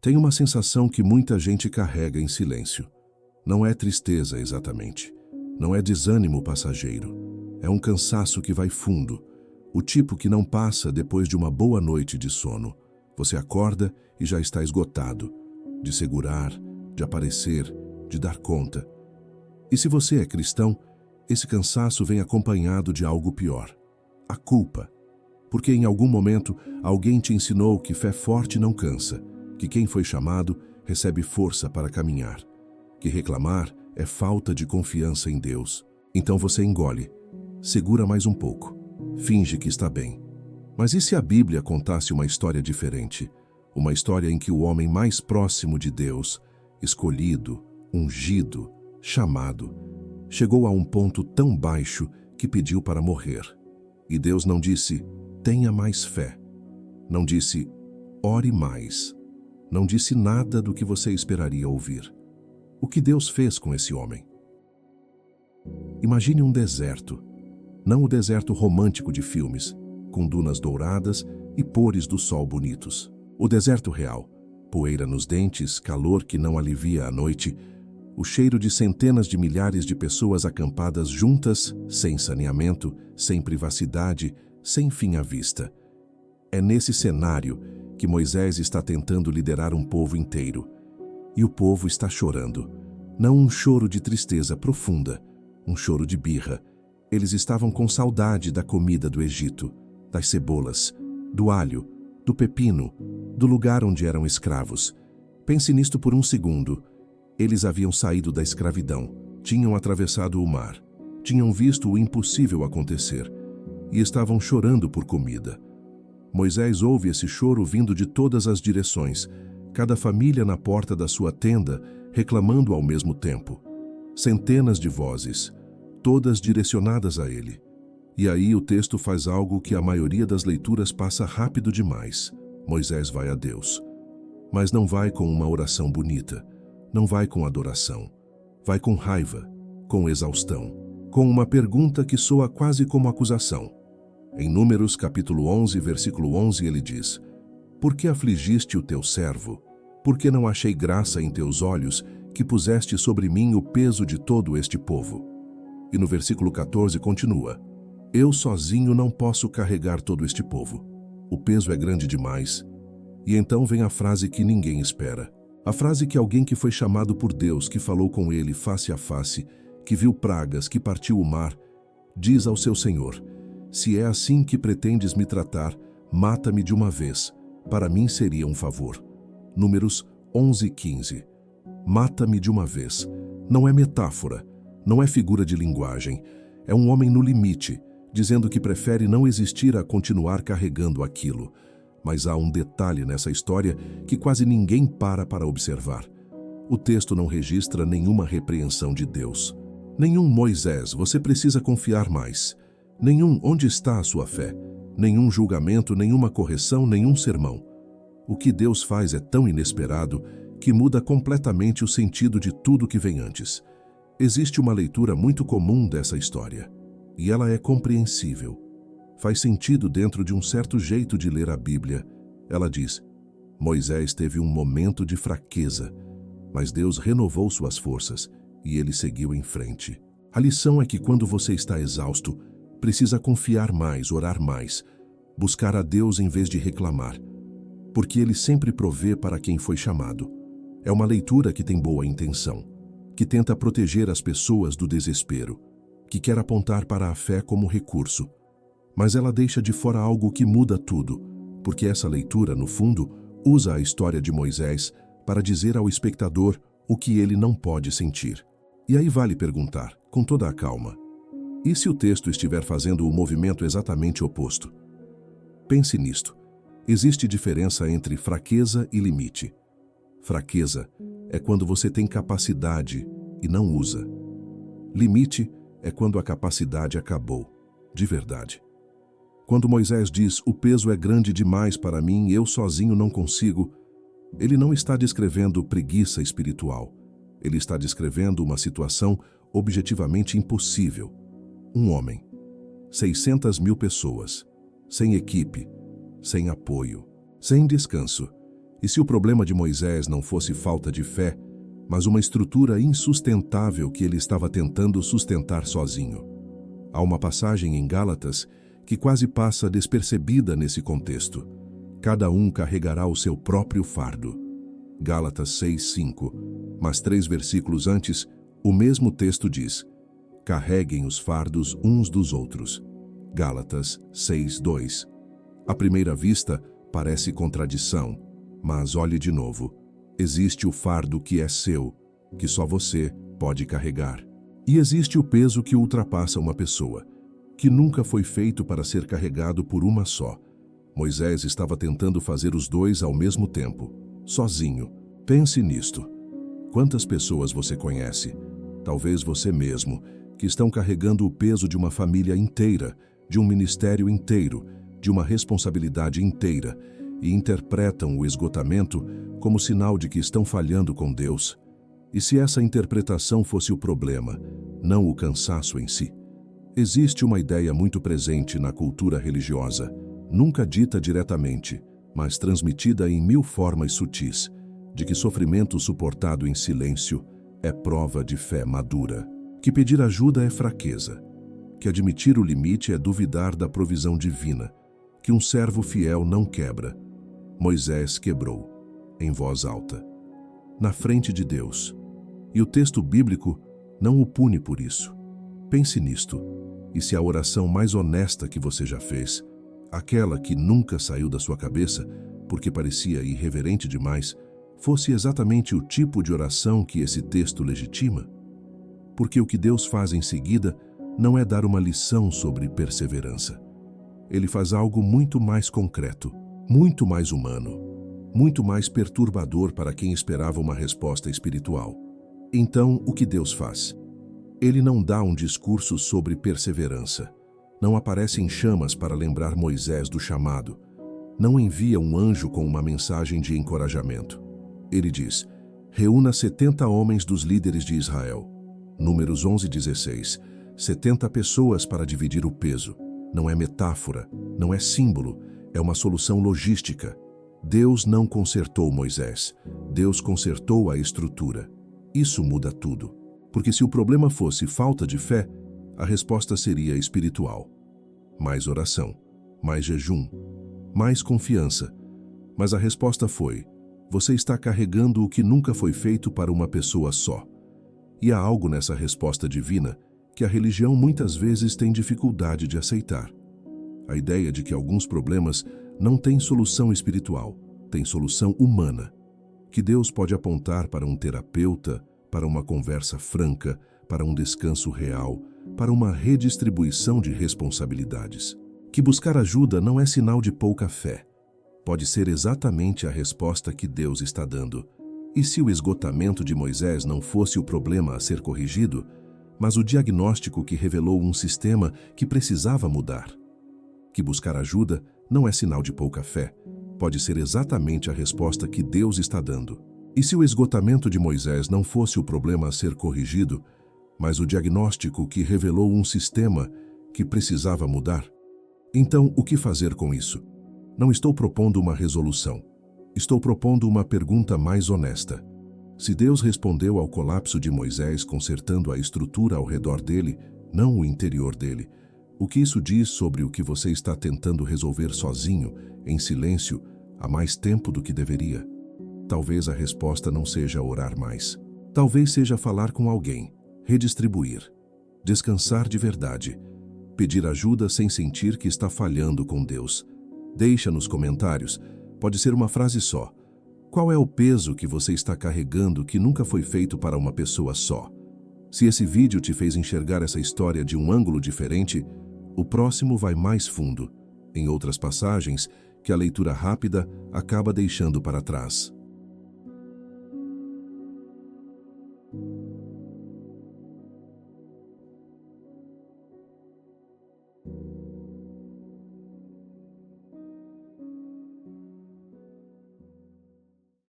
Tem uma sensação que muita gente carrega em silêncio. Não é tristeza exatamente. Não é desânimo passageiro. É um cansaço que vai fundo. O tipo que não passa depois de uma boa noite de sono. Você acorda e já está esgotado. De segurar, de aparecer, de dar conta. E se você é cristão, esse cansaço vem acompanhado de algo pior. A culpa. Porque em algum momento alguém te ensinou que fé forte não cansa, que quem foi chamado recebe força para caminhar, que reclamar é falta de confiança em Deus. Então você engole, segura mais um pouco, finge que está bem. Mas e se a Bíblia contasse uma história diferente? Uma história em que o homem mais próximo de Deus, escolhido, ungido, chamado, chegou a um ponto tão baixo que pediu para morrer. E Deus não disse, tenha mais fé. Não disse, ore mais. Não disse nada do que você esperaria ouvir. O que Deus fez com esse homem? Imagine um deserto. Não o deserto romântico de filmes, com dunas douradas e pores do sol bonitos. O deserto real, poeira nos dentes, calor que não alivia à noite, o cheiro de centenas de milhares de pessoas acampadas juntas, sem saneamento, sem privacidade, sem fim à vista. É nesse cenário que Moisés está tentando liderar um povo inteiro. E o povo está chorando. Não um choro de tristeza profunda, um choro de birra. Eles estavam com saudade da comida do Egito, das cebolas, do alho, do pepino, do lugar onde eram escravos. Pense nisto por um segundo. Eles haviam saído da escravidão, tinham atravessado o mar, tinham visto o impossível acontecer e estavam chorando por comida. Moisés ouve esse choro vindo de todas as direções, cada família na porta da sua tenda reclamando ao mesmo tempo. Centenas de vozes, todas direcionadas a ele. E aí o texto faz algo que a maioria das leituras passa rápido demais. Moisés vai a Deus. Mas não vai com uma oração bonita, não vai com adoração. Vai com raiva, com exaustão, com uma pergunta que soa quase como acusação. Em Números capítulo 11, versículo 11, ele diz, por que afligiste o teu servo? Por que não achei graça em teus olhos, que puseste sobre mim o peso de todo este povo? E no versículo 14 continua, eu sozinho não posso carregar todo este povo. O peso é grande demais. E então vem a frase que ninguém espera. A frase que alguém que foi chamado por Deus, que falou com ele face a face, que viu pragas, que partiu o mar, diz ao seu Senhor, se é assim que pretendes me tratar, mata-me de uma vez, para mim seria um favor. Números 11:15. Mata-me de uma vez. Não é metáfora, não é figura de linguagem. É um homem no limite, dizendo que prefere não existir a continuar carregando aquilo. Mas há um detalhe nessa história que quase ninguém para observar. O texto não registra nenhuma repreensão de Deus. Nenhum Moisés, você precisa confiar mais. Nenhum onde está a sua fé. Nenhum julgamento, nenhuma correção, nenhum sermão. O que Deus faz é tão inesperado que muda completamente o sentido de tudo que vem antes. Existe uma leitura muito comum dessa história. E ela é compreensível. Faz sentido dentro de um certo jeito de ler a Bíblia. Ela diz, Moisés teve um momento de fraqueza, mas Deus renovou suas forças e ele seguiu em frente. A lição é que quando você está exausto, precisa confiar mais, orar mais, buscar a Deus em vez de reclamar, porque Ele sempre provê para quem foi chamado. É uma leitura que tem boa intenção, que tenta proteger as pessoas do desespero, que quer apontar para a fé como recurso, mas ela deixa de fora algo que muda tudo, porque essa leitura, no fundo, usa a história de Moisés para dizer ao espectador o que ele não pode sentir. E aí vale perguntar, com toda a calma, e se o texto estiver fazendo o movimento exatamente oposto? Pense nisto. Existe diferença entre fraqueza e limite. Fraqueza é quando você tem capacidade e não usa. Limite é quando a capacidade acabou, de verdade. Quando Moisés diz, o peso é grande demais para mim, eu sozinho não consigo, ele não está descrevendo preguiça espiritual. Ele está descrevendo uma situação objetivamente impossível. Um homem, 600.000 pessoas, sem equipe, sem apoio, sem descanso, E se o problema de Moisés não fosse falta de fé, mas uma estrutura insustentável que ele estava tentando sustentar sozinho? Há uma passagem em Gálatas que quase passa despercebida nesse contexto. Cada um carregará o seu próprio fardo. Gálatas 6:5. Mas 3 versículos antes, o mesmo texto diz: carreguem os fardos uns dos outros. Gálatas 6:2. À primeira vista, parece contradição, mas olhe de novo. Existe o fardo que é seu, que só você pode carregar. E existe o peso que ultrapassa uma pessoa, que nunca foi feito para ser carregado por uma só. Moisés estava tentando fazer os dois ao mesmo tempo, sozinho. Pense nisto. Quantas pessoas você conhece, talvez você mesmo, que estão carregando o peso de uma família inteira, de um ministério inteiro, de uma responsabilidade inteira, e interpretam o esgotamento como sinal de que estão falhando com Deus? E se essa interpretação fosse o problema, não o cansaço em si? Existe uma ideia muito presente na cultura religiosa, nunca dita diretamente, mas transmitida em 1000 formas sutis, de que sofrimento suportado em silêncio é prova de fé madura, que pedir ajuda é fraqueza, que admitir o limite é duvidar da provisão divina, que um servo fiel não quebra. Moisés quebrou, em voz alta, na frente de Deus. E o texto bíblico não o pune por isso. Pense nisto, e se a oração mais honesta que você já fez, aquela que nunca saiu da sua cabeça porque parecia irreverente demais, fosse exatamente o tipo de oração que esse texto legitima? Porque o que Deus faz em seguida não é dar uma lição sobre perseverança. Ele faz algo muito mais concreto, muito mais humano, muito mais perturbador para quem esperava uma resposta espiritual. Então, o que Deus faz? Ele não dá um discurso sobre perseverança, não aparece em chamas para lembrar Moisés do chamado, não envia um anjo com uma mensagem de encorajamento. Ele diz: reúna 70 homens dos líderes de Israel. Números 11:16. 70 pessoas para dividir o peso. Não é metáfora, não é símbolo, é uma solução logística. Deus não consertou Moisés, Deus consertou a estrutura. Isso muda tudo, porque se o problema fosse falta de fé, a resposta seria espiritual. Mais oração, mais jejum, mais confiança. Mas a resposta foi: você está carregando o que nunca foi feito para uma pessoa só. E há algo nessa resposta divina que a religião muitas vezes tem dificuldade de aceitar. A ideia de que alguns problemas não têm solução espiritual, têm solução humana. Que Deus pode apontar para um terapeuta, para uma conversa franca, para um descanso real, para uma redistribuição de responsabilidades. Que buscar ajuda não é sinal de pouca fé. Pode ser exatamente a resposta que Deus está dando. E se o esgotamento de Moisés não fosse o problema a ser corrigido, mas o diagnóstico que revelou um sistema que precisava mudar? Que buscar ajuda não é sinal de pouca fé. Pode ser exatamente a resposta que Deus está dando. E se o esgotamento de Moisés não fosse o problema a ser corrigido, mas o diagnóstico que revelou um sistema que precisava mudar? Então, o que fazer com isso? Não estou propondo uma resolução. Estou propondo uma pergunta mais honesta. Se Deus respondeu ao colapso de Moisés consertando a estrutura ao redor dele, não o interior dele, o que isso diz sobre o que você está tentando resolver sozinho, em silêncio, há mais tempo do que deveria? Talvez a resposta não seja orar mais. Talvez seja falar com alguém, redistribuir, descansar de verdade, pedir ajuda sem sentir que está falhando com Deus. Deixa nos comentários, pode ser uma frase só. Qual é o peso que você está carregando que nunca foi feito para uma pessoa só? Se esse vídeo te fez enxergar essa história de um ângulo diferente, o próximo vai mais fundo, em outras passagens que a leitura rápida acaba deixando para trás.